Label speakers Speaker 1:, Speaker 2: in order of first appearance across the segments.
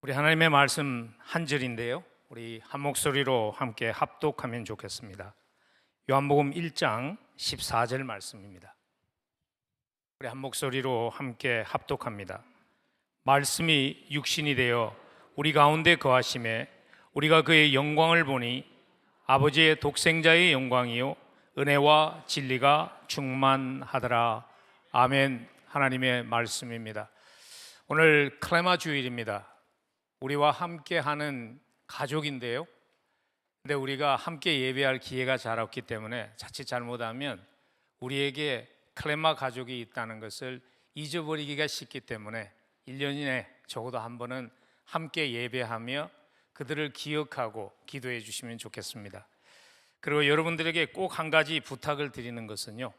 Speaker 1: 우리 하나님의 말씀 한 절인데요. 우리 한 목소리로 함께 합독하면 좋겠습니다. 요한복음 1장 14절 말씀입니다. 우리 한 목소리로 함께 합독합니다. 말씀이 육신이 되어 우리 가운데 거하심에 우리가 그의 영광을 보니 아버지의 독생자의 영광이요 은혜와 진리가 충만하더라. 아멘. 하나님의 말씀입니다. 오늘 클레마 주일입니다. 우리와 함께하는 가족인데요. 근데 우리가 함께 예배할 기회가 잘 없기 때문에 자칫 잘못하면 우리에게 클레마 가족이 있다는 것을 잊어버리기가 쉽기 때문에 1년 이내 적어도 한 번은 함께 예배하며 그들을 기억하고 기도해 주시면 좋겠습니다. 그리고 여러분들에게 꼭 한 가지 부탁을 드리는 것은요,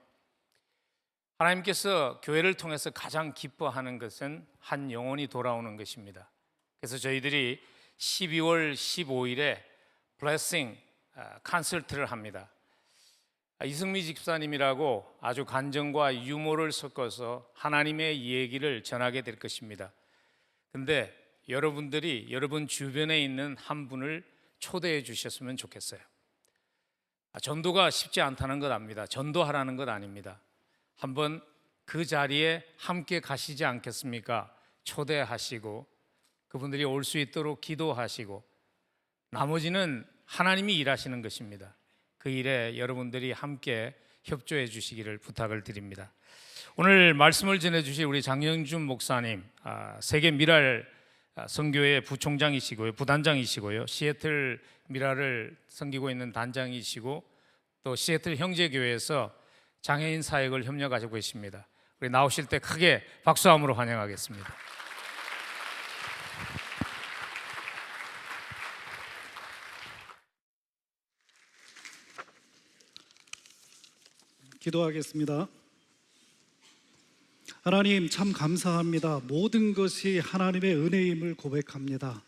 Speaker 1: 하나님께서 교회를 통해서 가장 기뻐하는 것은 한 영혼이 돌아오는 것입니다. 그래서 저희들이 12월 15일에 블레싱 콘서트를 합니다. 이승미 집사님이라고 아주 간정과 유머를 섞어서 하나님의 얘기를 전하게 될 것입니다. 근데 여러분들이 여러분 주변에 있는 한 분을 초대해 주셨으면 좋겠어요. 전도가 쉽지 않다는 것 압니다. 전도하라는 것 아닙니다. 한번 그 자리에 함께 가시지 않겠습니까? 초대하시고 그분들이 올 수 있도록 기도하시고 나머지는 하나님이 일하시는 것입니다. 그 일에 여러분들이 함께 협조해 주시기를 부탁을 드립니다. 오늘 말씀을 전해 주실 우리 장영준 목사님, 세계 미랄 선교회 부총장이시고요, 부단장이시고요, 시애틀 미랄을 섬기고 있는 단장이시고 또 시애틀 형제교회에서 장애인 사역을 협력하시고 계십니다. 우리 나오실 때 크게 박수함으로 환영하겠습니다.
Speaker 2: 기도하겠습니다. 하나님 참 감사합니다. 모든 것이 하나님의 은혜임을 고백합니다.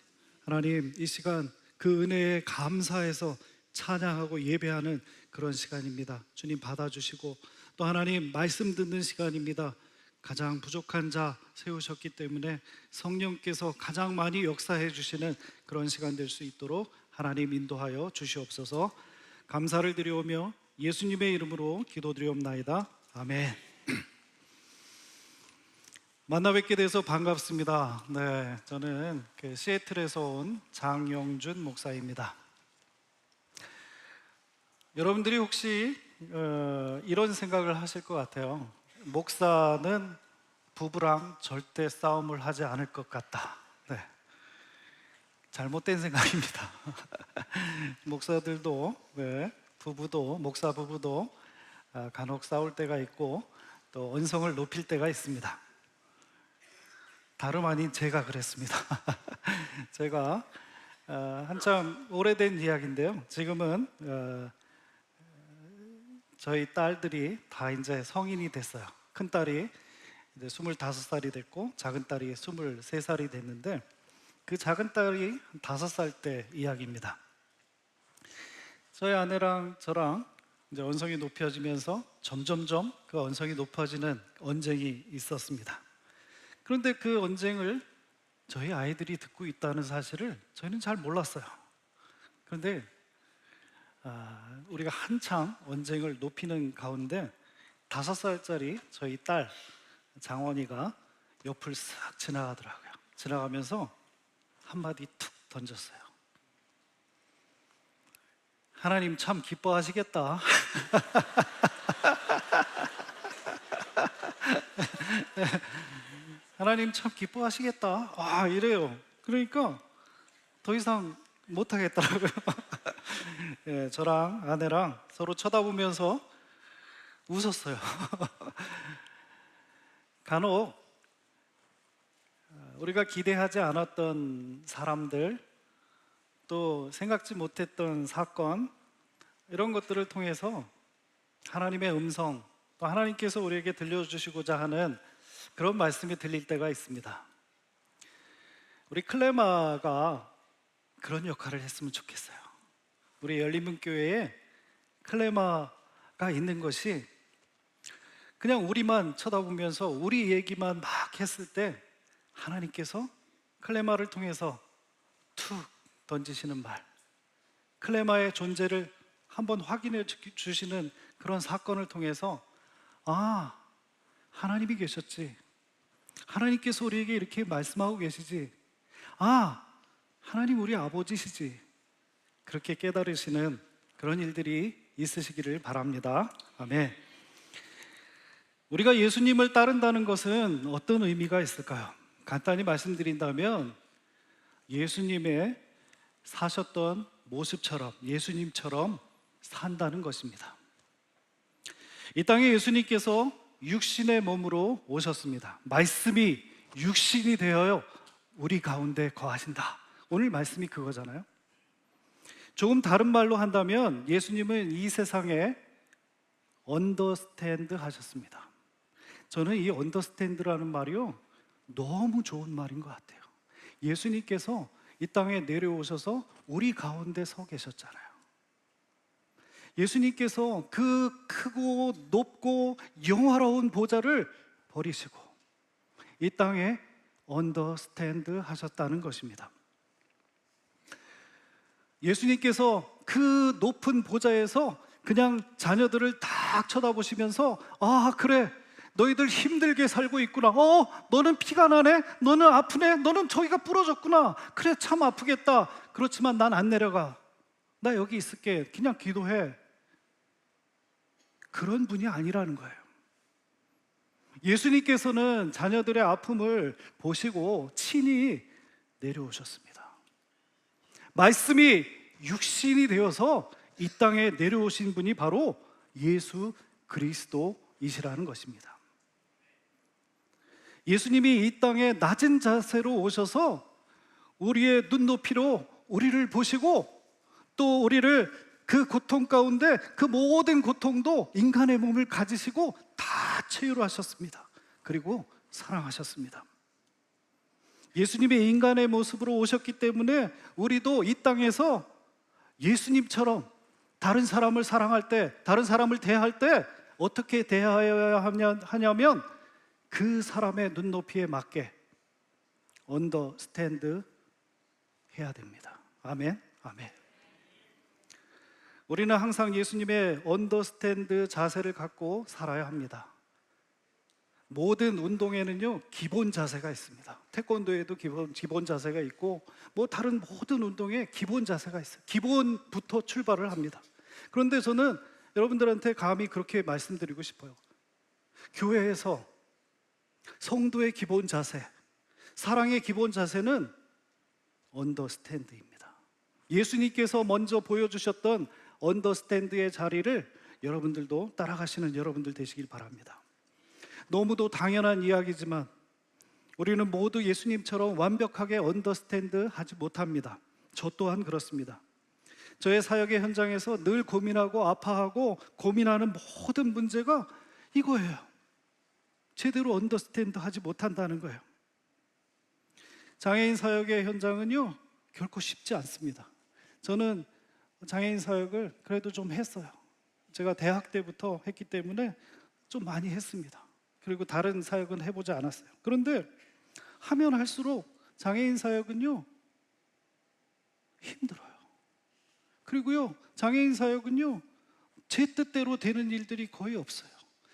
Speaker 2: 하나님 이 시간 그 은혜에 감사해서 찬양하고 예배하는 그런 시간입니다. 주님 받아주시고 또 하나님 말씀 듣는 시간입니다. 가장 부족한 자 세우셨기 때문에 성령께서 가장 많이 역사해 주시는 그런 시간 될 수 있도록 하나님 인도하여 주시옵소서. 감사를 드리오며 예수님의 이름으로 기도드리옵나이다. 아멘. 만나 뵙게 돼서 반갑습니다. 네, 저는 시애틀에서 온 장영준 목사입니다. 여러분들이 혹시 이런 생각을 하실 것 같아요. 목사는 부부랑 절대 싸움을 하지 않을 것 같다. 네, 잘못된 생각입니다. 목사들도 부부도 목사 부부도 간혹 싸울 때가 있고 또 언성을 높일 때가 있습니다. 다름 아닌 제가 그랬습니다. 제가 한참 오래된 이야기인데요. 지금은 저희 딸들이 다 이제 성인이 됐어요. 큰 딸이 이제 25살이 됐고 작은 딸이 23살이 됐는데 그 작은 딸이 5살 때 이야기입니다. 저희 아내랑 저랑 이제 언성이 높여지면서 점점점 그 언성이 높아지는 언쟁이 있었습니다. 그런데 그 언쟁을 저희 아이들이 듣고 있다는 사실을 저희는 잘 몰랐어요. 그런데 우리가 한창 언쟁을 높이는 가운데 5살짜리 저희 딸 장원이가 옆을 쓱 지나가더라고요. 지나가면서 한마디 툭 던졌어요. 하나님 참 기뻐하시겠다. 하나님 참 기뻐하시겠다. 이래요. 그러니까 더 이상 못하겠더라고요. 예, 저랑 아내랑 서로 쳐다보면서 웃었어요. 간혹 우리가 기대하지 않았던 사람들 또 생각지 못했던 사건 이런 것들을 통해서 하나님의 음성 또 하나님께서 우리에게 들려주시고자 하는 그런 말씀이 들릴 때가 있습니다. 우리 클레마가 그런 역할을 했으면 좋겠어요. 우리 열린문교회에 클레마가 있는 것이 그냥 우리만 쳐다보면서 우리 얘기만 막 했을 때 하나님께서 클레마를 통해서 던지시는 말, 클레마의 존재를 한번 확인해 주시는 그런 사건을 통해서 아, 하나님이 계셨지. 하나님께서 우리에게 이렇게 말씀하고 계시지. 아, 하나님 우리 아버지시지. 그렇게 깨달으시는 그런 일들이 있으시기를 바랍니다. 아멘. 우리가 예수님을 따른다는 것은 어떤 의미가 있을까요? 간단히 말씀드린다면 예수님의 사셨던 모습처럼, 예수님처럼 산다는 것입니다. 이 땅에 예수님께서 육신의 몸으로 오셨습니다. 말씀이 육신이 되어요 우리 가운데 거하신다. 오늘 말씀이 그거잖아요. 조금 다른 말로 한다면 예수님은 이 세상에 언더스탠드 하셨습니다. 저는 이 언더스탠드라는 말이요 너무 좋은 말인 것 같아요. 예수님께서 이 땅에 내려오셔서 우리 가운데 서 계셨잖아요. 예수님께서 그 크고 높고 영화로운 보좌를 버리시고 이 땅에 언더스탠드 하셨다는 것입니다. 예수님께서 그 높은 보좌에서 그냥 자녀들을 딱 쳐다보시면서 아, 그래, 너희들 힘들게 살고 있구나. 너는 피가 나네? 너는 아프네? 너는 저기가 부러졌구나. 그래, 참 아프겠다. 그렇지만 난 안 내려가. 나 여기 있을게. 그냥 기도해. 그런 분이 아니라는 거예요. 예수님께서는 자녀들의 아픔을 보시고 친히 내려오셨습니다. 말씀이 육신이 되어서 이 땅에 내려오신 분이 바로 예수 그리스도이시라는 것입니다. 예수님이 이 땅에 낮은 자세로 오셔서 우리의 눈높이로 우리를 보시고 또 우리를 그 고통 가운데 그 모든 고통도 인간의 몸을 가지시고 다 체유하셨습니다. 그리고 사랑하셨습니다. 예수님이 인간의 모습으로 오셨기 때문에 우리도 이 땅에서 예수님처럼 다른 사람을 사랑할 때, 다른 사람을 대할 때 어떻게 대해야 하냐면 그 사람의 눈높이에 맞게 언더스탠드 해야 됩니다. 아멘, 아멘. 우리는 항상 예수님의 언더스탠드 자세를 갖고 살아야 합니다. 모든 운동에는요 기본 자세가 있습니다. 태권도에도 기본 자세가 있고 뭐 다른 모든 운동에 기본 자세가 있어요. 기본부터 출발을 합니다. 그런데 저는 여러분들한테 감히 그렇게 말씀드리고 싶어요. 교회에서 성도의 기본 자세, 사랑의 기본 자세는 언더스탠드입니다. 예수님께서 먼저 보여주셨던 언더스탠드의 자리를 여러분들도 따라가시는 여러분들 되시길 바랍니다. 너무도 당연한 이야기지만 우리는 모두 예수님처럼 완벽하게 언더스탠드 하지 못합니다. 저 또한 그렇습니다. 저의 사역의 현장에서 늘 고민하고 아파하고 고민하는 모든 문제가 이거예요. 제대로 언더스탠드 하지 못한다는 거예요. 장애인 사역의 현장은요 결코 쉽지 않습니다. 저는 장애인 사역을 그래도 좀 했어요. 제가 대학 때부터 했기 때문에 좀 많이 했습니다. 그리고 다른 사역은 해보지 않았어요. 그런데 하면 할수록 장애인 사역은요 힘들어요. 그리고요 장애인 사역은요 제 뜻대로 되는 일들이 거의 없어요.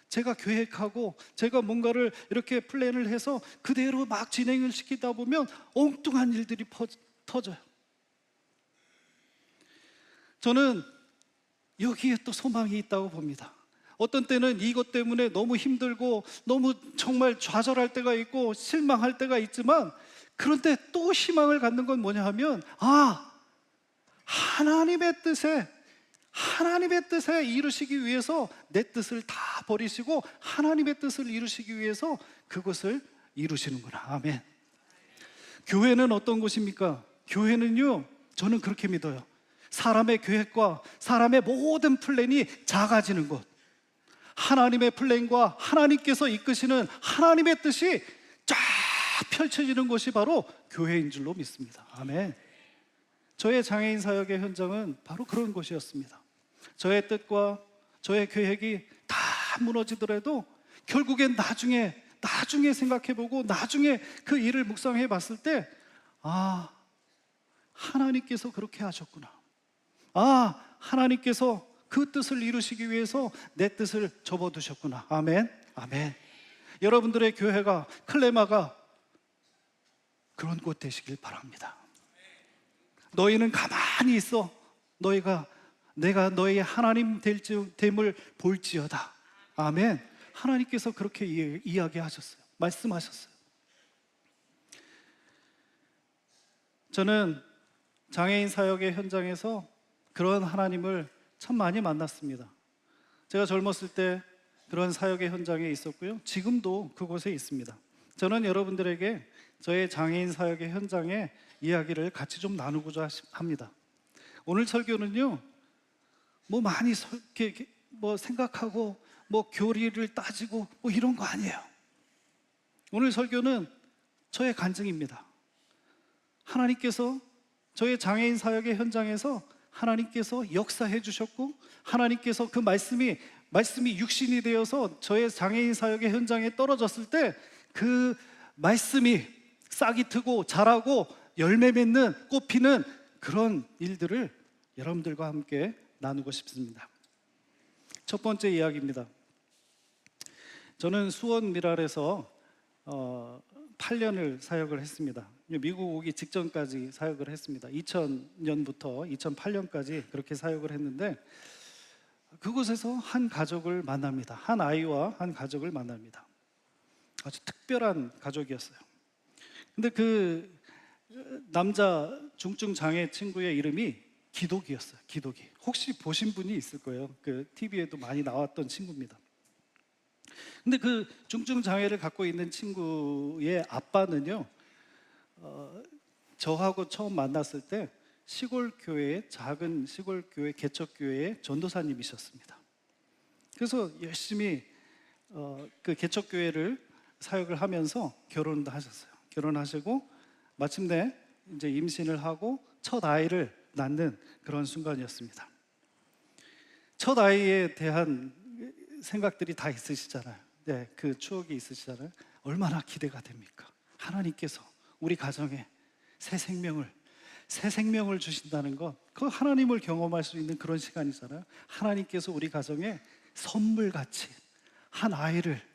Speaker 2: 제가 계획하고 제가 뭔가를 이렇게 플랜을 해서 그대로 막 진행을 시키다 보면 엉뚱한 일들이 터져요. 저는 여기에 또 소망이 있다고 봅니다. 어떤 때는 이것 때문에 너무 힘들고 너무 정말 좌절할 때가 있고 실망할 때가 있지만 그런데 또 희망을 갖는 건 뭐냐 하면 하나님의 뜻에 이루시기 위해서 내 뜻을 다 버리시고 하나님의 뜻을 이루시기 위해서 그것을 이루시는구나. 아멘. 교회는 어떤 곳입니까? 교회는요 저는 그렇게 믿어요. 사람의 계획과 사람의 모든 플랜이 작아지는 곳, 하나님의 플랜과 하나님께서 이끄시는 하나님의 뜻이 쫙 펼쳐지는 곳이 바로 교회인 줄로 믿습니다. 아멘. 저의 장애인 사역의 현장은 바로 그런 곳이었습니다. 저의 뜻과 저의 계획이 다 무너지더라도 결국엔 나중에 생각해보고 나중에 그 일을 묵상해 봤을 때 하나님께서 그렇게 하셨구나. 아, 하나님께서 그 뜻을 이루시기 위해서 내 뜻을 접어두셨구나. 아멘, 아멘. 여러분들의 교회가, 클레마가 그런 곳 되시길 바랍니다. 너희는 가만히 있어. 내가 너희 하나님 됨을 볼지어다. 아멘. 하나님께서 그렇게 이야기하셨어요. 말씀하셨어요. 저는 장애인 사역의 현장에서 그런 하나님을 참 많이 만났습니다. 제가 젊었을 때 그런 사역의 현장에 있었고요. 지금도 그곳에 있습니다. 저는 여러분들에게 저의 장애인 사역의 현장의 이야기를 같이 좀 나누고자 합니다. 오늘 설교는요, 많이 생각하고 교리를 따지고 이런 거 아니에요. 오늘 설교는 저의 간증입니다. 하나님께서 저의 장애인 사역의 현장에서 하나님께서 역사해 주셨고, 하나님께서 그 말씀이 육신이 되어서 저의 장애인 사역의 현장에 떨어졌을 때 그 말씀이 싹이 트고 자라고 열매 맺는, 꽃 피는 그런 일들을 여러분들과 함께 나누고 싶습니다. 첫 번째 이야기입니다. 저는 수원 미랄에서 8년을 사역을 했습니다. 미국 오기 직전까지 사역을 했습니다. 2000년부터 2008년까지 그렇게 사역을 했는데, 그곳에서 한 가족을 만납니다. 한 아이와 한 가족을 만납니다. 아주 특별한 가족이었어요. 근데 그 남자 중증 장애 친구의 이름이 기독이었어요. 기독이. 혹시 보신 분이 있을 거예요. 그 TV에도 많이 나왔던 친구입니다. 근데 그 중증 장애를 갖고 있는 친구의 아빠는요, 저하고 처음 만났을 때 시골 교회, 작은 시골 교회, 개척 교회의 전도사님이셨습니다. 그래서 열심히 그 개척 교회를 사역을 하면서 결혼도 하셨어요. 결혼하시고 마침내 이제 임신을 하고 첫 아이를 낳는 그런 순간이었습니다. 첫 아이에 대한 생각들이 다 있으시잖아요. 네, 그 추억이 있으시잖아요. 얼마나 기대가 됩니까? 하나님께서 우리 가정에 새 생명을 주신다는 것, 그 하나님을 경험할 수 있는 그런 시간이잖아요. 하나님께서 우리 가정에 선물같이 한 아이를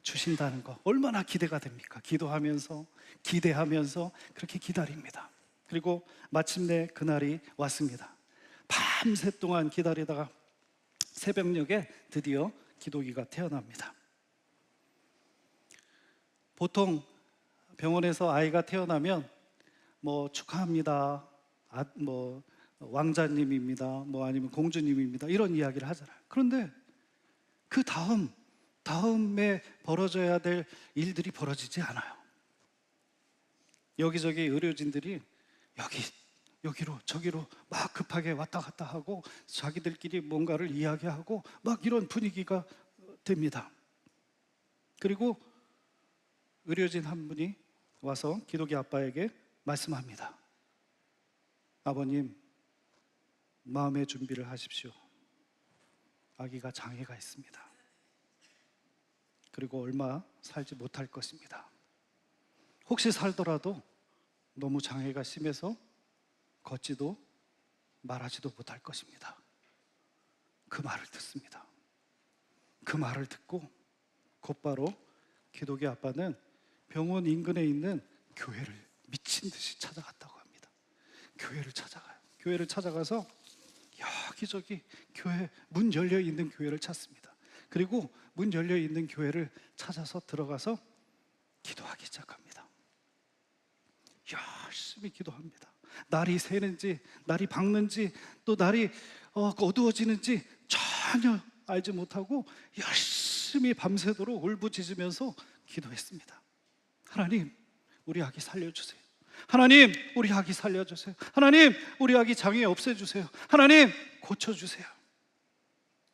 Speaker 2: 주신다는 것, 얼마나 기대가 됩니까? 기도하면서, 기대하면서 그렇게 기다립니다. 그리고 마침내 그날이 왔습니다. 밤새 동안 기다리다가 새벽녘에 드디어 기독이가 태어납니다. 보통 병원에서 아이가 태어나면 축하합니다, 왕자님입니다, 아니면 공주님입니다, 이런 이야기를 하잖아요. 그런데 그 다음에 벌어져야 될 일들이 벌어지지 않아요. 여기저기 의료진들이 여기로 저기로 막 급하게 왔다 갔다 하고 자기들끼리 뭔가를 이야기하고 막 이런 분위기가 됩니다. 그리고 의료진 한 분이 와서 기독이 아빠에게 말씀합니다. 아버님, 마음의 준비를 하십시오. 아기가 장애가 있습니다. 그리고 얼마 살지 못할 것입니다. 혹시 살더라도 너무 장애가 심해서 걷지도 말하지도 못할 것입니다. 그 말을 듣습니다. 그 말을 듣고 곧바로 기독의 아빠는 병원 인근에 있는 교회를 미친 듯이 찾아갔다고 합니다. 교회를 찾아가요. 교회를 찾아가서 여기저기 교회 문 열려 있는 교회를 찾습니다. 그리고 문 열려 있는 교회를 찾아서 들어가서 기도하기 시작합니다. 열심히 기도합니다. 날이 새는지, 날이 밝는지, 또 날이 어두워지는지 전혀 알지 못하고 열심히 밤새도록 울부짖으면서 기도했습니다. 하나님, 우리 아기 살려주세요. 하나님, 우리 아기 살려주세요. 하나님, 우리 아기 장애 없애주세요. 하나님, 고쳐주세요.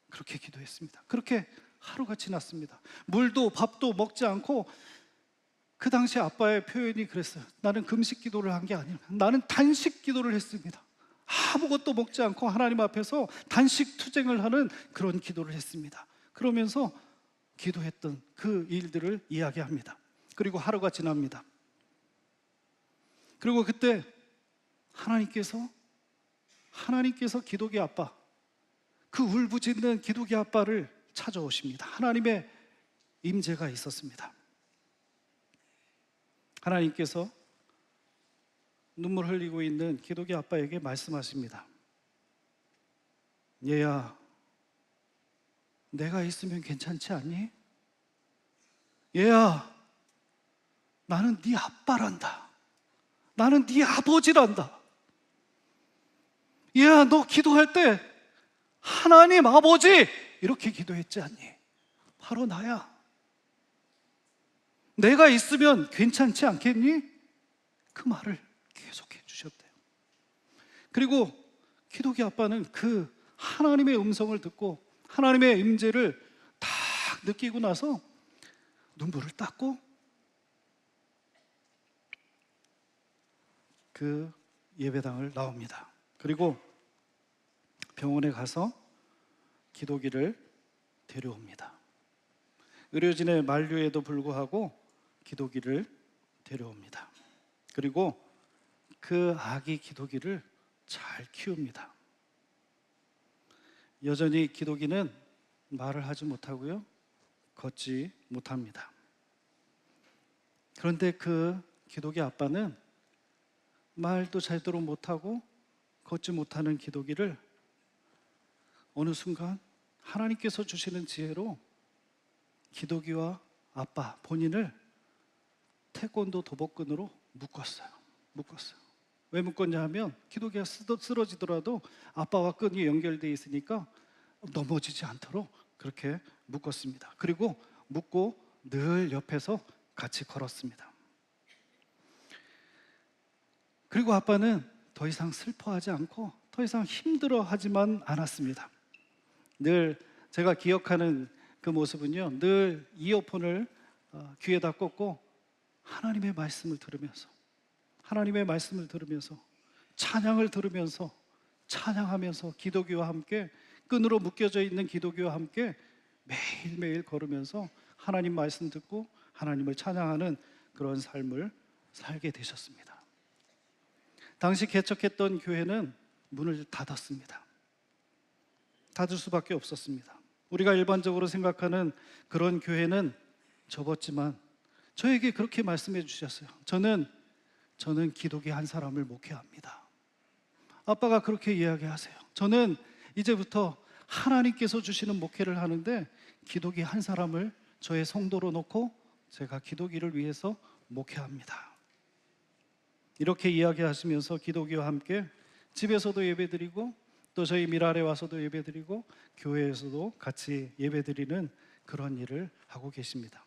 Speaker 2: 그렇게 기도했습니다. 그렇게 하루가 지났습니다. 물도 밥도 먹지 않고, 그 당시 아빠의 표현이 그랬어요. 나는 금식 기도를 한 게 아니라 나는 단식 기도를 했습니다. 아무것도 먹지 않고 하나님 앞에서 단식 투쟁을 하는 그런 기도를 했습니다. 그러면서 기도했던 그 일들을 이야기합니다. 그리고 하루가 지납니다. 그리고 그때 하나님께서 기독의 아빠, 그 울부짖는 기독의 아빠를 찾아오십니다. 하나님의 임재가 있었습니다. 하나님께서 눈물 흘리고 있는 기독의 아빠에게 말씀하십니다. 얘야, 내가 있으면 괜찮지 않니? 얘야, 나는 네 아빠란다. 나는 네 아버지란다. 얘야, 너 기도할 때 하나님 아버지 이렇게 기도했지 않니? 바로 나야. 내가 있으면 괜찮지 않겠니? 그 말을 계속해 주셨대요. 그리고 기독의 아빠는 그 하나님의 음성을 듣고 하나님의 임재를 딱 느끼고 나서 눈물을 닦고 그 예배당을 나옵니다. 그리고 병원에 가서 기도기를 데려옵니다. 의료진의 만류에도 불구하고 기도기를 데려옵니다. 그리고 그 아기 기도기를 잘 키웁니다. 여전히 기도기는 말을 하지 못하고요, 걷지 못합니다. 그런데 그 기도기 아빠는 말도 제대로 못하고 걷지 못하는 기도기를 어느 순간 하나님께서 주시는 지혜로 기도기와 아빠 본인을 태권도 도복근으로 묶었어요. 왜 묶었냐 하면 기도기가 쓰러지더라도 아빠와 끈이 연결되어 있으니까 넘어지지 않도록 그렇게 묶었습니다. 그리고 묶고 늘 옆에서 같이 걸었습니다. 그리고 아빠는 더 이상 슬퍼하지 않고 더 이상 힘들어하지만 않았습니다. 늘 제가 기억하는 그 모습은요, 늘 이어폰을 귀에다 꽂고 하나님의 말씀을 들으면서 찬양을 들으면서 찬양하면서 기도기와 함께 끈으로 묶여져 있는 기도기와 함께 매일매일 걸으면서 하나님 말씀 듣고 하나님을 찬양하는 그런 삶을 살게 되셨습니다. 당시 개척했던 교회는 문을 닫았습니다. 닫을 수밖에 없었습니다. 우리가 일반적으로 생각하는 그런 교회는 접었지만 저에게 그렇게 말씀해 주셨어요. 저는 기독의 한 사람을 목회합니다. 아빠가 그렇게 이야기하세요. 저는 이제부터 하나님께서 주시는 목회를 하는데 기독의 한 사람을 저의 성도로 놓고 제가 기독의를 위해서 목회합니다. 이렇게 이야기하시면서 기독의와 함께 집에서도 예배드리고 또 저희 미랄에 와서도 예배드리고 교회에서도 같이 예배드리는 그런 일을 하고 계십니다.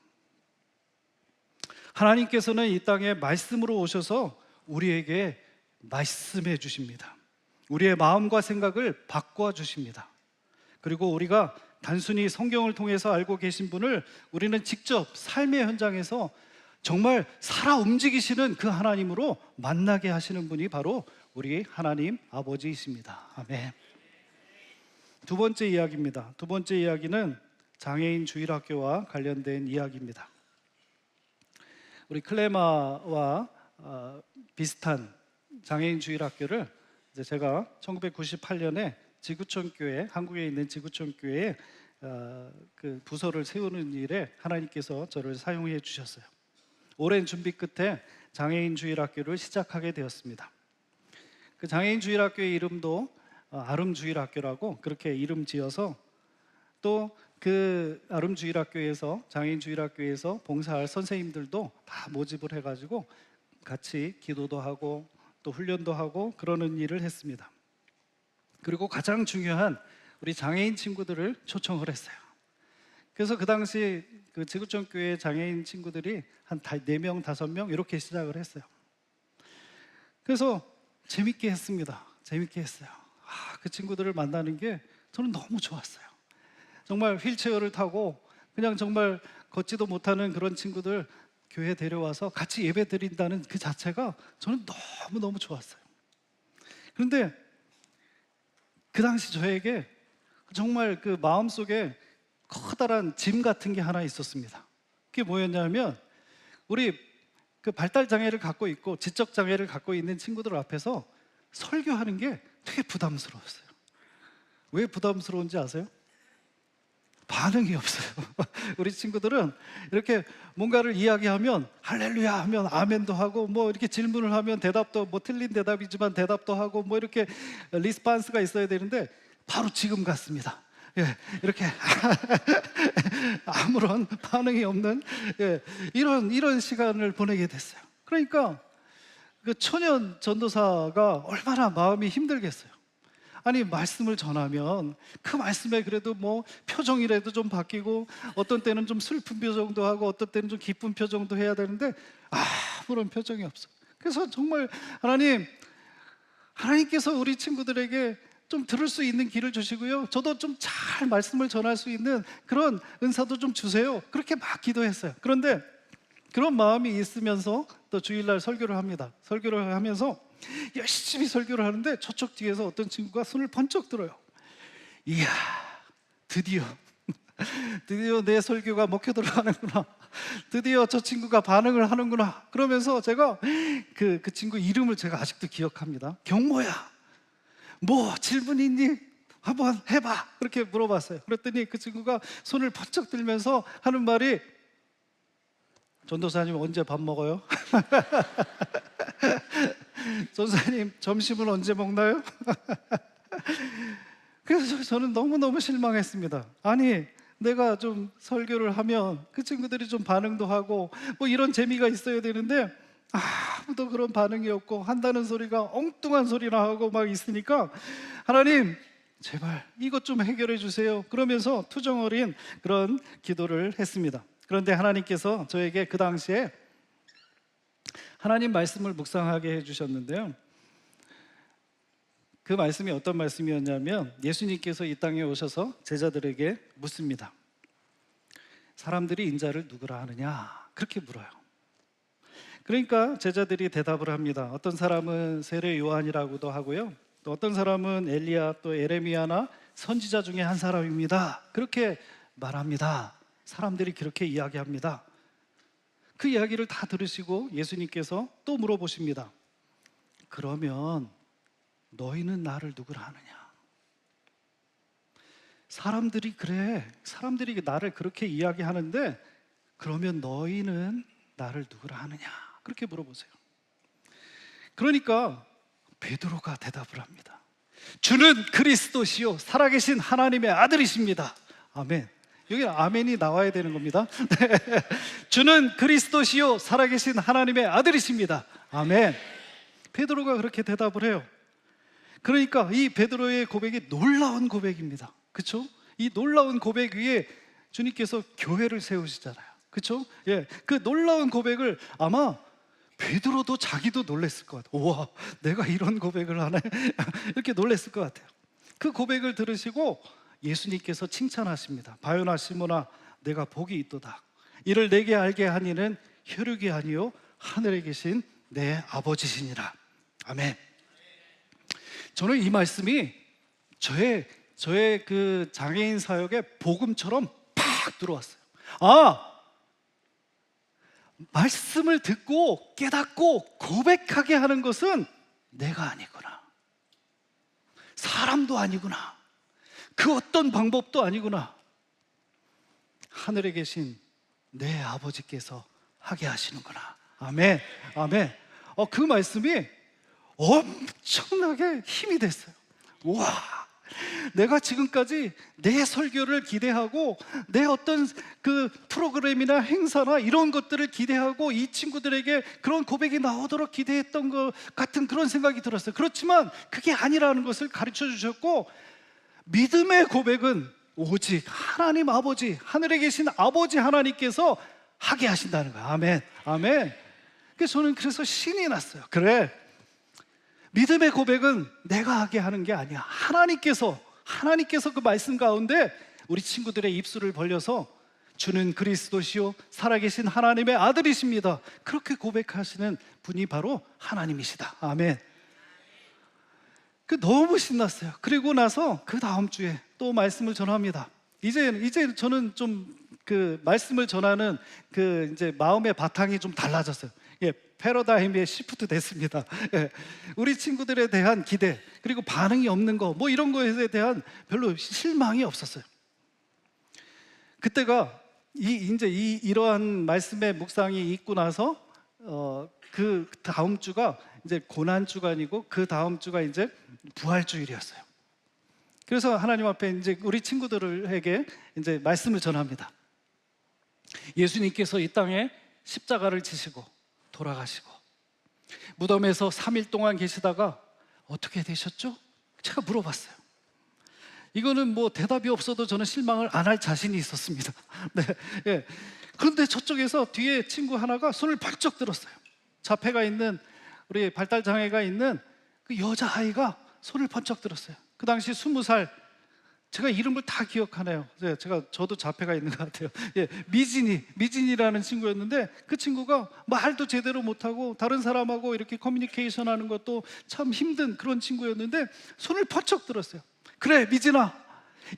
Speaker 2: 하나님께서는 이 땅에 말씀으로 오셔서 우리에게 말씀해 주십니다. 우리의 마음과 생각을 바꿔 주십니다. 그리고 우리가 단순히 성경을 통해서 알고 계신 분을 우리는 직접 삶의 현장에서 정말 살아 움직이시는 그 하나님으로 만나게 하시는 분이 바로 우리 하나님 아버지이십니다. 아멘. 두 번째 이야기입니다. 두 번째 이야기는 장애인 주일학교와 관련된 이야기입니다. 우리 클레마와 비슷한 장애인 주일학교를 제가 1998년에 지구촌 교회, 한국에 있는 지구촌 교회에 그 부서를 세우는 일에 하나님께서 저를 사용해 주셨어요. 오랜 준비 끝에 장애인 주일학교를 시작하게 되었습니다. 그 장애인 주일학교의 이름도 아름 주일학교라고 그렇게 이름 지어서 또 그 아름 주일학교에서 장애인 주일학교에서 봉사할 선생님들도 다 모집을 해가지고 같이 기도도 하고 또 훈련도 하고 그러는 일을 했습니다. 그리고 가장 중요한 우리 장애인 친구들을 초청을 했어요. 그래서 그 당시 그 지구촌 교회 장애인 친구들이 한 4명, 5명 이렇게 시작을 했어요. 그래서 재밌게 했습니다. 재밌게 했어요. 그 친구들을 만나는 게 저는 너무 좋았어요. 정말 휠체어를 타고 그냥 정말 걷지도 못하는 그런 친구들 교회에 데려와서 같이 예배 드린다는 그 자체가 저는 너무너무 좋았어요. 그런데 그 당시 저에게 정말 그 마음속에 커다란 짐 같은 게 하나 있었습니다. 그게 뭐였냐면 우리 그 발달 장애를 갖고 있고 지적 장애를 갖고 있는 친구들 앞에서 설교하는 게 되게 부담스러웠어요. 왜 부담스러운지 아세요? 반응이 없어요. 우리 친구들은 이렇게 뭔가를 이야기하면 할렐루야 하면 아멘도 하고, 뭐 이렇게 질문을 하면 대답도, 뭐 틀린 대답이지만 대답도 하고, 뭐 이렇게 리스판스가 있어야 되는데 바로 지금 같습니다. 예, 이렇게 아무런 반응이 없는, 예, 이런 시간을 보내게 됐어요. 그러니까 그 초년 전도사가 얼마나 마음이 힘들겠어요. 아니, 말씀을 전하면 그 말씀에 그래도 뭐 표정이라도 좀 바뀌고, 어떤 때는 좀 슬픈 표정도 하고, 어떤 때는 좀 기쁜 표정도 해야 되는데 아무런 표정이 없어. 그래서 정말 하나님께서 우리 친구들에게 좀 들을 수 있는 길을 주시고요, 저도 좀 잘 말씀을 전할 수 있는 그런 은사도 좀 주세요. 그렇게 막 기도했어요. 그런데 그런 마음이 있으면서 또 주일날 설교를 합니다. 설교를 하면서 열심히 설교를 하는데 저쪽 뒤에서 어떤 친구가 손을 번쩍 들어요. 이야, 드디어 내 설교가 먹혀 들어가는구나. 드디어 저 친구가 반응을 하는구나. 그러면서 제가 그 친구 이름을 제가 아직도 기억합니다. 경모야, 뭐 질문 있니? 한번 해봐. 그렇게 물어봤어요. 그랬더니 그 친구가 손을 번쩍 들면서 하는 말이, 전도사님 언제 밥 먹어요? 전도사님 점심은 언제 먹나요? 그래서 저는 너무너무 실망했습니다. 아니, 내가 좀 설교를 하면 그 친구들이 좀 반응도 하고 뭐 이런 재미가 있어야 되는데 아무도 그런 반응이 없고, 한다는 소리가 엉뚱한 소리나 하고 막 있으니까, 하나님 제발 이것 좀 해결해 주세요. 그러면서 투정어린 그런 기도를 했습니다. 그런데 하나님께서 저에게 그 당시에 하나님 말씀을 묵상하게 해주셨는데요, 그 말씀이 어떤 말씀이었냐면, 예수님께서 이 땅에 오셔서 제자들에게 묻습니다. 사람들이 인자를 누구라 하느냐? 그렇게 물어요. 그러니까 제자들이 대답을 합니다. 어떤 사람은 세례 요한이라고도 하고요, 또 어떤 사람은 엘리야, 또 에레미야나 선지자 중에 한 사람입니다. 그렇게 말합니다. 사람들이 그렇게 이야기합니다. 그 이야기를 다 들으시고 예수님께서 또 물어보십니다. 그러면 너희는 나를 누구라 하느냐? 사람들이 나를 그렇게 이야기하는데, 그러면 너희는 나를 누구라 하느냐? 그렇게 물어보세요. 그러니까 베드로가 대답을 합니다. 주는 그리스도시요 살아계신 하나님의 아들이십니다. 아멘. 여기 아멘이 나와야 되는 겁니다. 주는 그리스도시요 살아계신 하나님의 아들이십니다. 아멘. 베드로가 그렇게 대답을 해요. 그러니까 이 베드로의 고백이 놀라운 고백입니다. 그렇죠? 이 놀라운 고백 위에 주님께서 교회를 세우시잖아요. 그렇죠? 예, 그 놀라운 고백을 아마 베드로도 자기도 놀랬을 것 같아요. 우와, 내가 이런 고백을 하네. 이렇게 놀랬을 것 같아요. 그 고백을 들으시고 예수님께서 칭찬하십니다. 바요나 시모나, 내가 복이 있도다. 이를 내게 알게 하니는 혈육이 아니요 하늘에 계신 내 아버지시니라. 아멘. 저는 이 말씀이 저의 그 장애인 사역의 복음처럼 팍 들어왔어요. 말씀을 듣고 깨닫고 고백하게 하는 것은 내가 아니구나, 사람도 아니구나, 그 어떤 방법도 아니구나, 하늘에 계신 내 아버지께서 하게 하시는구나. 아멘. 아멘. 그 말씀이 엄청나게 힘이 됐어요. 와, 내가 지금까지 내 설교를 기대하고, 내 어떤 그 프로그램이나 행사나 이런 것들을 기대하고, 이 친구들에게 그런 고백이 나오도록 기대했던 것 같은 그런 생각이 들었어요. 그렇지만 그게 아니라는 것을 가르쳐 주셨고, 믿음의 고백은 오직 하나님 아버지, 하늘에 계신 아버지 하나님께서 하게 하신다는 거예요. 아멘. 아멘. 그래서 저는 신이 났어요. 그래, 믿음의 고백은 내가 하게 하는 게 아니야. 하나님께서 그 말씀 가운데 우리 친구들의 입술을 벌려서 주는 그리스도시요 살아계신 하나님의 아들이십니다, 그렇게 고백하시는 분이 바로 하나님이시다. 아멘. 너무 신났어요. 그리고 나서 그 다음 주에 또 말씀을 전합니다. 이제 저는 좀 그 말씀을 전하는 그 이제 마음의 바탕이 좀 달라졌어요. 예, 패러다임에 시프트 됐습니다. 예. 우리 친구들에 대한 기대, 그리고 반응이 없는 거, 뭐 이런 거에 대한 별로 실망이 없었어요. 그때가 이러한 말씀의 묵상이 있고 나서 그 다음 주가 이제 고난 주가 아니고 그 다음 주가 이제 부활 주일이었어요. 그래서 하나님 앞에 이제 우리 친구들에게 이제 말씀을 전합니다. 예수님께서 이 땅에 십자가를 지시고 돌아가시고 무덤에서 3일 동안 계시다가 어떻게 되셨죠? 제가 물어봤어요. 이거는 뭐 대답이 없어도 저는 실망을 안 할 자신이 있었습니다. 네, 예. 그런데 저쪽에서 뒤에 친구 하나가 손을 벌쩍 들었어요. 자폐가 있는, 우리 발달 장애가 있는 그 여자아이가 손을 번쩍 들었어요. 그 당시 20살, 제가 이름을 다 기억하네요. 저도 자폐가 있는 것 같아요. 예, 미진이라는 친구였는데 그 친구가 말도 제대로 못하고 다른 사람하고 이렇게 커뮤니케이션 하는 것도 참 힘든 그런 친구였는데 손을 번쩍 들었어요. 그래, 미진아,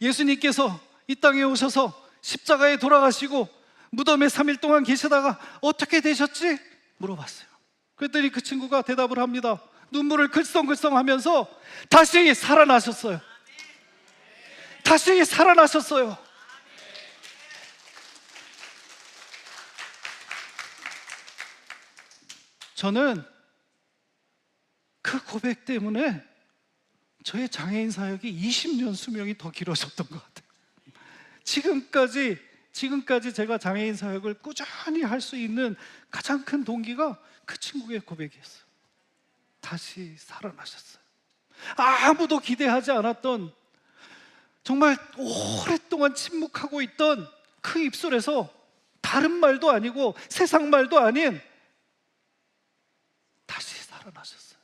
Speaker 2: 예수님께서 이 땅에 오셔서 십자가에 돌아가시고 무덤에 3일 동안 계시다가 어떻게 되셨지? 물어봤어요. 그랬더니 그 친구가 대답을 합니다. 눈물을 글썽글썽 하면서 다시 살아나셨어요. 다시 살아나셨어요. 저는 그 고백 때문에 저의 장애인 사역이 20년 수명이 더 길어졌던 것 같아요. 지금까지 제가 장애인 사역을 꾸준히 할 수 있는 가장 큰 동기가 그 친구의 고백이었어요. 다시 살아나셨어요. 아무도 기대하지 않았던, 정말 오랫동안 침묵하고 있던 그 입술에서 다른 말도 아니고 세상 말도 아닌 다시 살아나셨어요.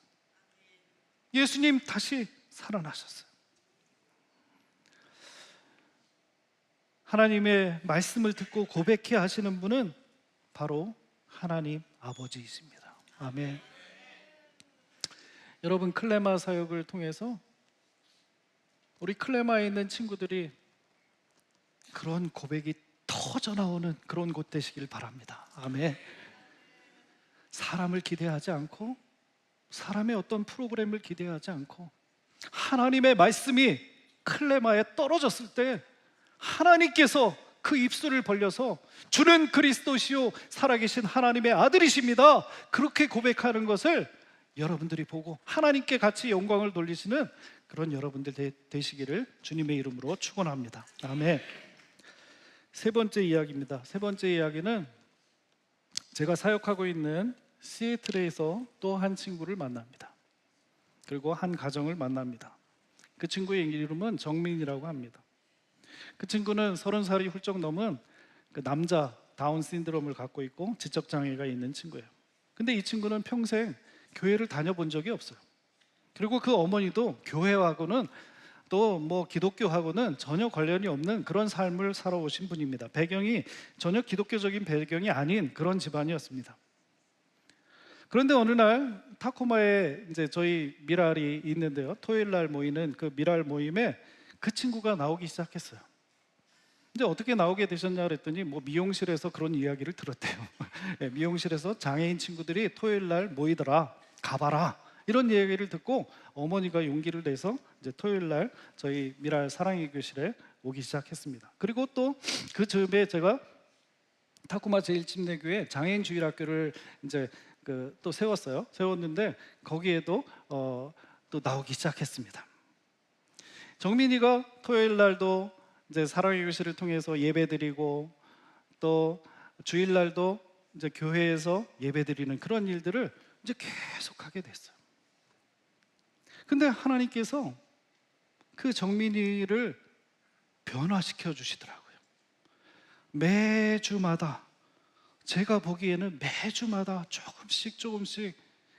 Speaker 2: 예수님 다시 살아나셨어요. 하나님의 말씀을 듣고 고백해 하시는 분은 바로 하나님 아버지이십니다. 아멘. 여러분, 클레마 사역을 통해서 우리 클레마에 있는 친구들이 그런 고백이 터져 나오는 그런 곳 되시길 바랍니다. 아멘. 사람을 기대하지 않고, 사람의 어떤 프로그램을 기대하지 않고, 하나님의 말씀이 클레마에 떨어졌을 때 하나님께서 그 입술을 벌려서 주는 그리스도시요 살아계신 하나님의 아들이십니다, 그렇게 고백하는 것을 여러분들이 보고 하나님께 같이 영광을 돌리시는 그런 여러분들 되시기를 주님의 이름으로 축원합니다. 아멘. 세 번째 이야기입니다. 세 번째 이야기는 제가 사역하고 있는 시애틀에서 또 한 친구를 만납니다. 그리고 한 가정을 만납니다. 그 친구의 이름은 정민이라고 합니다. 그 친구는 30살이 훌쩍 넘은 그 남자 다운 신드롬을 갖고 있고 지적장애가 있는 친구예요. 근데 이 친구는 평생 교회를 다녀본 적이 없어요. 그리고 그 어머니도 교회하고는 또 뭐 기독교하고는 전혀 관련이 없는 그런 삶을 살아오신 분입니다. 배경이 전혀 기독교적인 배경이 아닌 그런 집안이었습니다. 그런데 어느 날 타코마에 이제 저희 미랄이 있는데요, 토요일 날 모이는 그 미랄 모임에 그 친구가 나오기 시작했어요. 근데 어떻게 나오게 되셨냐 그랬더니 뭐 미용실에서 그런 이야기를 들었대요. 미용실에서 장애인 친구들이 토요일 날 모이더라, 가봐라, 이런 얘기를 듣고 어머니가 용기를 내서 이제 토요일 날 저희 미랄 사랑의 교실에 오기 시작했습니다. 그리고 또 그 즈음에 제가 타코마 제1침례교회 장애인 주일학교를 이제 또 세웠는데 거기에도 또 나오기 시작했습니다. 정민이가 토요일 날도 이제 사랑의 교실을 통해서 예배드리고 또 주일 날도 이제 교회에서 예배드리는 그런 일들을 이제 계속 하게 됐어요. 근데 하나님께서 그 정민이를 변화시켜 주시더라고요. 매주마다, 제가 보기에는 매주마다 조금씩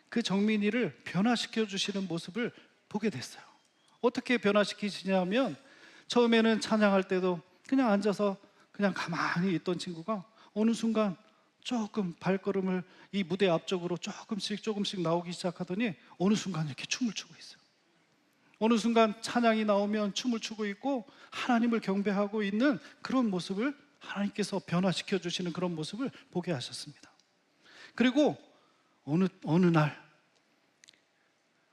Speaker 2: 그 정민이를 변화시켜 주시는 모습을 보게 됐어요. 어떻게 변화시키시냐면, 처음에는 찬양할 때도 그냥 앉아서 그냥 가만히 있던 친구가 어느 순간 조금 발걸음을 이 무대 앞쪽으로 조금씩 나오기 시작하더니 어느 순간 이렇게 춤을 추고 있어요. 어느 순간 찬양이 나오면 춤을 추고 있고 하나님을 경배하고 있는 그런 모습을 하나님께서 변화시켜 주시는 그런 모습을 보게 하셨습니다. 그리고 어느 날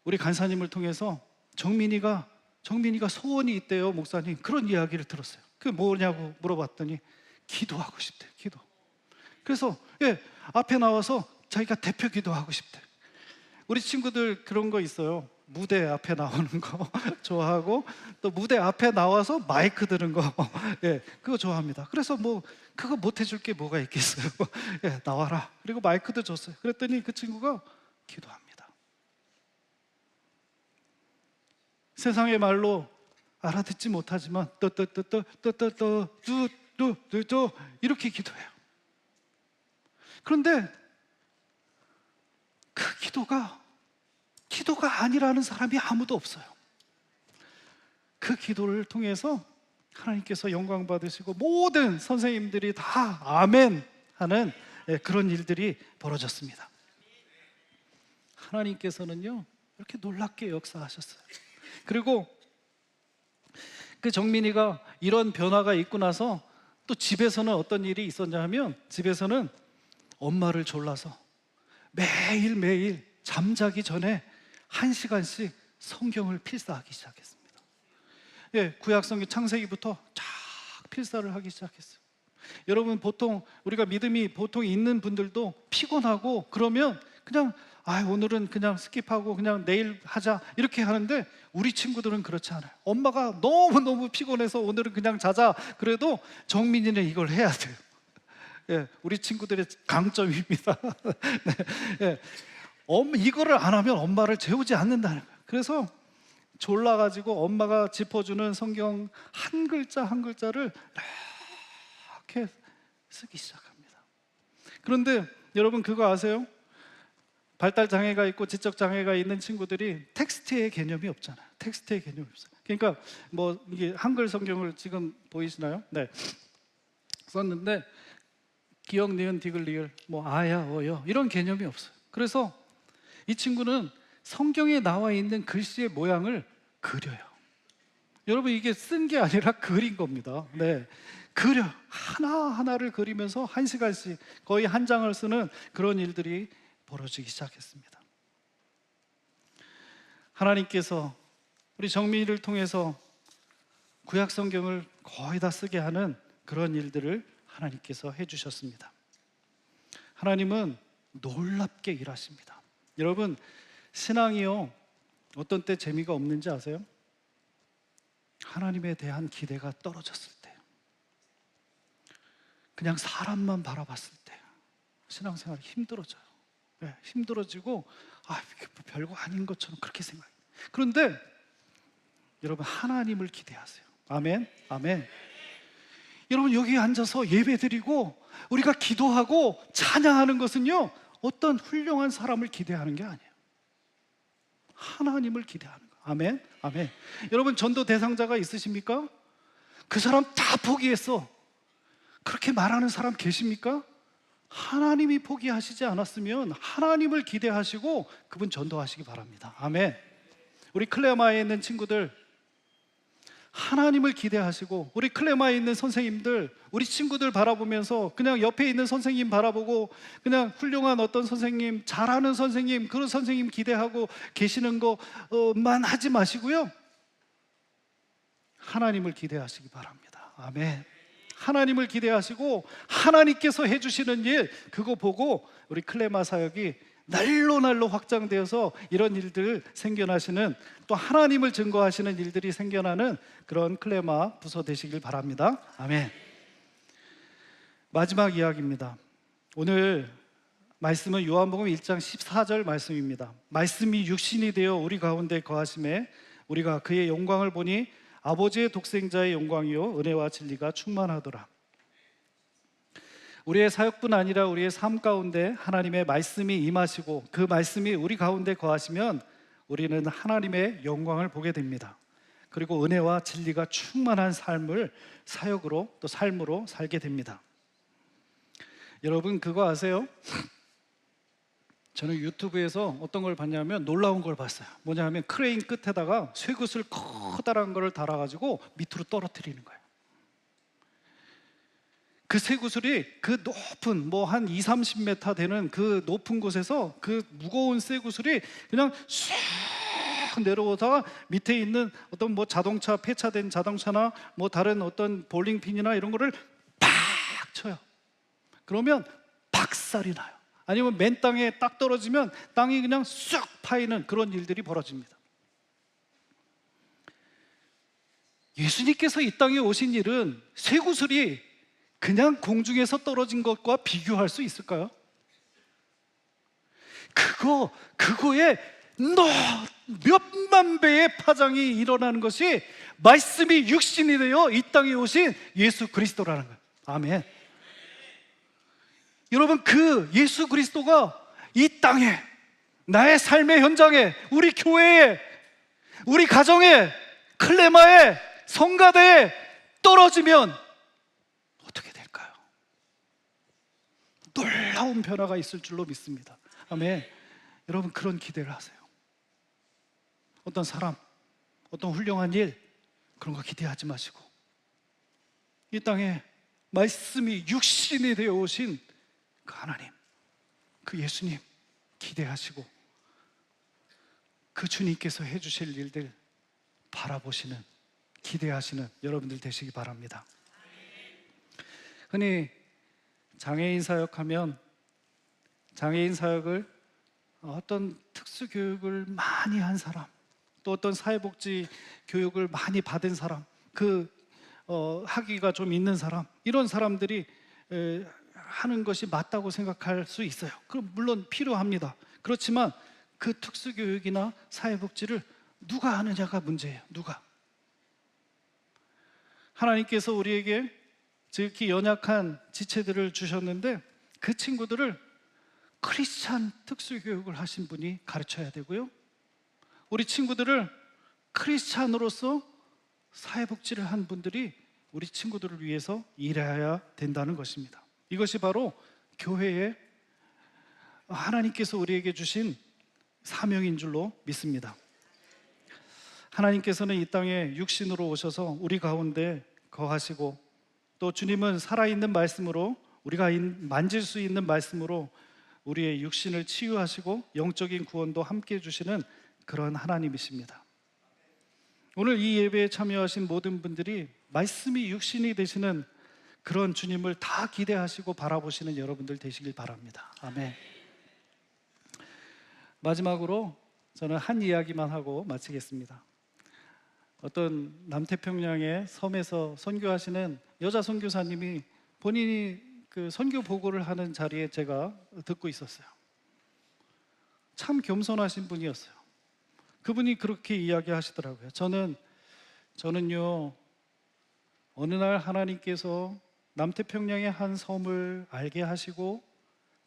Speaker 2: 우리 간사님을 통해서 정민이가 소원이 있대요, 목사님. 그런 이야기를 들었어요. 그게 뭐냐고 물어봤더니 기도하고 싶대, 기도. 그래서 앞에 나와서 자기가 대표 기도하고 싶대. 우리 친구들 그런 거 있어요. 무대 앞에 나오는 거 좋아하고, 또 무대 앞에 나와서 마이크 드는 거 그거 좋아합니다. 그래서 뭐 그거 못 해줄 게 뭐가 있겠어요. 나와라. 그리고 마이크도 줬어요. 그랬더니 그 친구가 기도합니다. 세상의 말로 알아듣지 못하지만 떠떠떠떠떠떠떠떠떠 이렇게 기도해요. 그런데 그 기도가 아니라는 사람이 아무도 없어요. 그 기도를 통해서 하나님께서 영광 받으시고 모든 선생님들이 다 아멘 하는 그런 일들이 벌어졌습니다. 하나님께서는요 이렇게 놀랍게 역사하셨어요. 그리고 그 정민이가 이런 변화가 있고 나서 또 집에서는 어떤 일이 있었냐 하면, 집에서는 엄마를 졸라서 매일매일 잠자기 전에 1시간씩 성경을 필사하기 시작했습니다. 구약성경 창세기부터 쫙 필사를 하기 시작했어요. 여러분, 보통 우리가 믿음이 보통 있는 분들도 피곤하고 그러면 그냥 오늘은 그냥 스킵하고 그냥 내일 하자 이렇게 하는데, 우리 친구들은 그렇지 않아요. 엄마가 너무너무 피곤해서 오늘은 그냥 자자 그래도 정민이는 이걸 해야 돼요. 우리 친구들의 강점입니다. 이거를 안 하면 엄마를 재우지 않는다는 거예요. 그래서 졸라가지고 엄마가 짚어주는 성경 한 글자 한 글자를 이렇게 쓰기 시작합니다. 그런데 여러분 그거 아세요? 발달 장애가 있고 지적 장애가 있는 친구들이 텍스트의 개념이 없잖아요. 텍스트의 개념이 없어요. 그러니까 뭐 이게 한글 성경을 지금 보이시나요? 네, 썼는데 기역, 니은, 디귿, 리을, 뭐 아야, 어여 이런 개념이 없어요. 그래서 이 친구는 성경에 나와 있는 글씨의 모양을 그려요. 여러분, 이게 쓴 게 아니라 그린 겁니다. 네, 그려 하나하나를 그리면서 1시간씩 거의 한 장을 쓰는 그런 일들이 벌어지기 시작했습니다. 하나님께서 우리 정민이를 통해서 구약 성경을 거의 다 쓰게 하는 그런 일들을 하나님께서 해주셨습니다. 하나님은 놀랍게 일하십니다. 여러분, 신앙이요 어떤 때 재미가 없는지 아세요? 하나님에 대한 기대가 떨어졌을 때, 그냥 사람만 바라봤을 때 신앙생활이 힘들어져요. 힘들어지고 이게 뭐 별거 아닌 것처럼 그렇게 생각해요. 그런데 여러분, 하나님을 기대하세요. 아멘, 아멘. 여러분, 여기 앉아서 예배드리고 우리가 기도하고 찬양하는 것은요 어떤 훌륭한 사람을 기대하는 게 아니에요. 하나님을 기대하는 거예요. 아멘, 아멘. 여러분, 전도 대상자가 있으십니까? 그 사람 다 포기했어, 그렇게 말하는 사람 계십니까? 하나님이 포기하시지 않았으면 하나님을 기대하시고 그분 전도하시기 바랍니다. 아멘. 우리 클레마에 있는 친구들 하나님을 기대하시고, 우리 클레마에 있는 선생님들 우리 친구들 바라보면서 그냥 옆에 있는 선생님 바라보고 그냥 훌륭한 어떤 선생님, 잘하는 선생님, 그런 선생님 기대하고 계시는 것만 하지 마시고요, 하나님을 기대하시기 바랍니다. 아멘. 하나님을 기대하시고 하나님께서 해주시는 일, 그거 보고 우리 클레마 사역이 날로 확장되어서 이런 일들 생겨나시는, 또 하나님을 증거하시는 일들이 생겨나는 그런 클레마 부서 되시길 바랍니다. 아멘. 마지막 이야기입니다. 오늘 말씀은 요한복음 1장 14절 말씀입니다. 말씀이 육신이 되어 우리 가운데 거하심에 우리가 그의 영광을 보니 아버지의 독생자의 영광이요 은혜와 진리가 충만하더라. 우리의 사역뿐 아니라 우리의 삶 가운데 하나님의 말씀이 임하시고 그 말씀이 우리 가운데 거하시면 우리는 하나님의 영광을 보게 됩니다. 그리고 은혜와 진리가 충만한 삶을 사역으로 또 삶으로 살게 됩니다. 여러분, 그거 아세요? 저는 유튜브에서 어떤 걸 봤냐면 놀라운 걸 봤어요. 뭐냐 하면 크레인 끝에다가 쇠굿을 커다란 걸 달아가지고 밑으로 떨어뜨리는 거예요. 그 쇠구슬이 그 높은 뭐 한 2, 30m 되는 그 높은 곳에서 그 무거운 쇠구슬이 그냥 쑥 내려오다가 밑에 있는 어떤 뭐 자동차, 폐차된 자동차나 뭐 다른 어떤 볼링핀이나 이런 거를 팍 쳐요. 그러면 박살이 나요. 아니면 맨 땅에 딱 떨어지면 땅이 그냥 쑥 파이는 그런 일들이 벌어집니다. 예수님께서 이 땅에 오신 일은 쇠구슬이 그냥 공중에서 떨어진 것과 비교할 수 있을까요? 그거에 몇만 배의 파장이 일어나는 것이 말씀이 육신이 되어 이 땅에 오신 예수 그리스도라는 거예요. 아멘. 여러분, 그 예수 그리스도가 이 땅에, 나의 삶의 현장에, 우리 교회에, 우리 가정에, 클레마에, 성가대에 떨어지면 어떻게 될까요? 놀라운 변화가 있을 줄로 믿습니다. 아멘. 여러분, 그런 기대를 하세요. 어떤 사람, 어떤 훌륭한 일, 그런 거 기대하지 마시고 이 땅에 말씀이 육신이 되어 오신 그 하나님, 그 예수님 기대하시고 그 주님께서 해주실 일들 바라보시는, 기대하시는 여러분들 되시기 바랍니다. 흔히 장애인 사역하면 장애인 사역을 어떤 특수교육을 많이 한 사람, 또 어떤 사회복지 교육을 많이 받은 사람, 학위가 좀 있는 사람, 이런 사람들이 하는 것이 맞다고 생각할 수 있어요. 그럼 물론 필요합니다. 그렇지만 그 특수교육이나 사회복지를 누가 하느냐가 문제예요. 누가? 하나님께서 우리에게 지극히 연약한 지체들을 주셨는데 그 친구들을 크리스찬 특수교육을 하신 분이 가르쳐야 되고요, 우리 친구들을 크리스찬으로서 사회복지를 한 분들이 우리 친구들을 위해서 일해야 된다는 것입니다. 이것이 바로 교회에 하나님께서 우리에게 주신 사명인 줄로 믿습니다. 하나님께서는 이 땅에 육신으로 오셔서 우리 가운데 거하시고, 또 주님은 살아있는 말씀으로, 우리가 만질 수 있는 말씀으로 우리의 육신을 치유하시고 영적인 구원도 함께 해주시는 그런 하나님이십니다. 오늘 이 예배에 참여하신 모든 분들이 말씀이 육신이 되시는 그런 주님을 다 기대하시고 바라보시는 여러분들 되시길 바랍니다. 아멘. 마지막으로 저는 한 이야기만 하고 마치겠습니다. 어떤 남태평양의 섬에서 선교하시는 여자 선교사님이 본인이 그 선교 보고를 하는 자리에 제가 듣고 있었어요. 참 겸손하신 분이었어요. 그분이 그렇게 이야기하시더라고요. 저는요, 어느 날 하나님께서 남태평양의 한 섬을 알게 하시고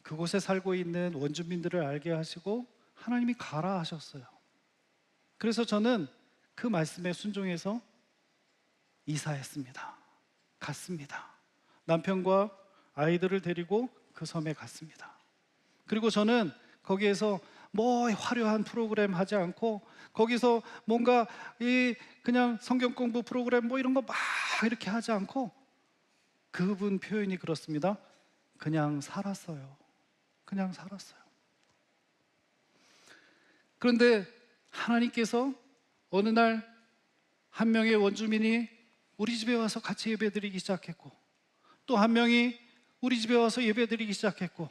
Speaker 2: 그곳에 살고 있는 원주민들을 알게 하시고 하나님이 가라 하셨어요. 그래서 저는 그 말씀에 순종해서 이사했습니다. 갔습니다. 남편과 아이들을 데리고 그 섬에 갔습니다. 그리고 저는 거기에서 뭐 화려한 프로그램 하지 않고, 거기서 뭔가 그냥 성경 공부 프로그램 뭐 이런 거 막 이렇게 하지 않고, 그분 표현이 그렇습니다. 그냥 살았어요. 그냥 살았어요. 그런데 하나님께서 어느 날 한 명의 원주민이 우리 집에 와서 같이 예배드리기 시작했고, 또 한 명이 우리 집에 와서 예배드리기 시작했고,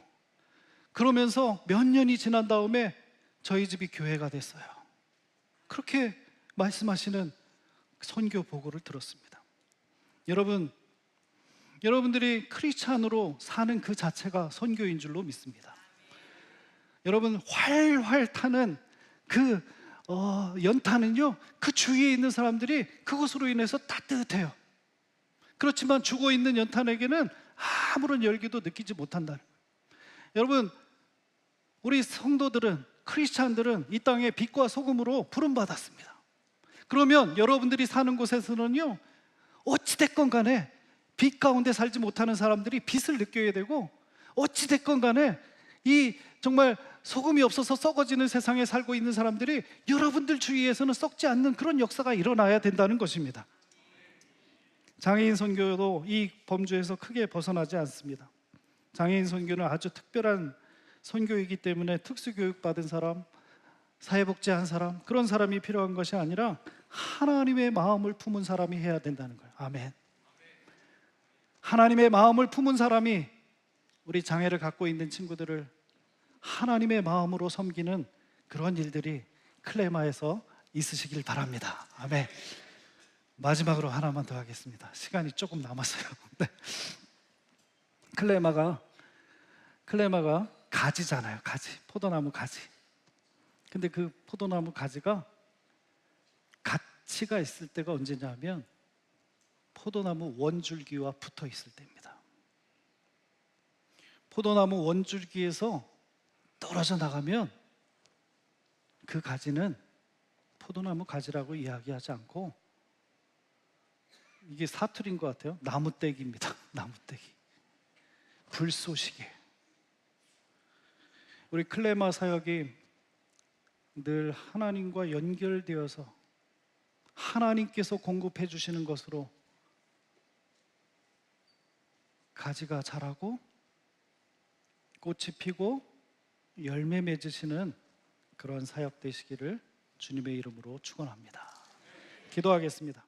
Speaker 2: 그러면서 몇 년이 지난 다음에 저희 집이 교회가 됐어요. 그렇게 말씀하시는 선교 보고를 들었습니다. 여러분들이 크리스찬으로 사는 그 자체가 선교인 줄로 믿습니다. 여러분, 활활 타는 그 연탄은요, 그 주위에 있는 사람들이 그것으로 인해서 따뜻해요. 그렇지만 죽어 있는 연탄에게는 아무런 열기도 느끼지 못한다는 거예요. 여러분, 우리 성도들은, 크리스찬들은 이 땅에 빛과 소금으로 부름받았습니다. 그러면 여러분들이 사는 곳에서는요, 어찌됐건 간에 빛 가운데 살지 못하는 사람들이 빛을 느껴야 되고, 어찌됐건 간에 이 정말 소금이 없어서 썩어지는 세상에 살고 있는 사람들이 여러분들 주위에서는 썩지 않는 그런 역사가 일어나야 된다는 것입니다. 장애인 선교도 이 범주에서 크게 벗어나지 않습니다. 장애인 선교는 아주 특별한 선교이기 때문에 특수교육 받은 사람, 사회복지한 사람, 그런 사람이 필요한 것이 아니라 하나님의 마음을 품은 사람이 해야 된다는 거예요. 아멘. 하나님의 마음을 품은 사람이 우리 장애를 갖고 있는 친구들을 하나님의 마음으로 섬기는 그런 일들이 클레마에서 있으시길 바랍니다. 아멘. 마지막으로 하나만 더 하겠습니다. 시간이 조금 남았어요. 네. 클레마가 가지잖아요. 가지. 포도나무 가지. 근데 그 포도나무 가지가 가치가 있을 때가 언제냐면 포도나무 원줄기와 붙어 있을 때입니다. 포도나무 원줄기에서 떨어져 나가면 그 가지는 포도나무 가지라고 이야기하지 않고 이게 사투리인 것 같아요. 나무떼기입니다. 나무떼기. 불쏘시개. 우리 클레마 사역이 늘 하나님과 연결되어서 하나님께서 공급해 주시는 것으로 가지가 자라고 꽃이 피고 열매 맺으시는 그런 사역 되시기를 주님의 이름으로 축원합니다. 기도하겠습니다.